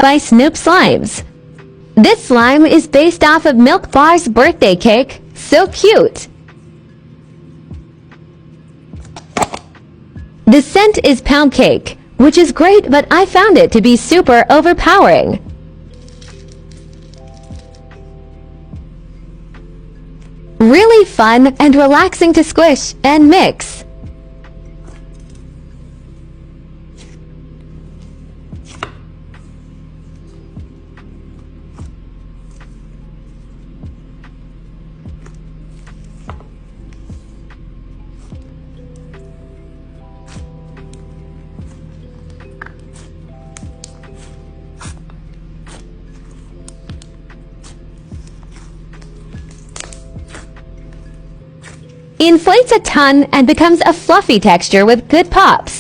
by Snoop Slimes. This slime is based off of Milk Bar's birthday cake. So cute! The scent is pound cake, which is great, but I found it to be super overpowering. Really fun and relaxing to squish and mix. Inflates a ton and becomes a fluffy texture with good pops.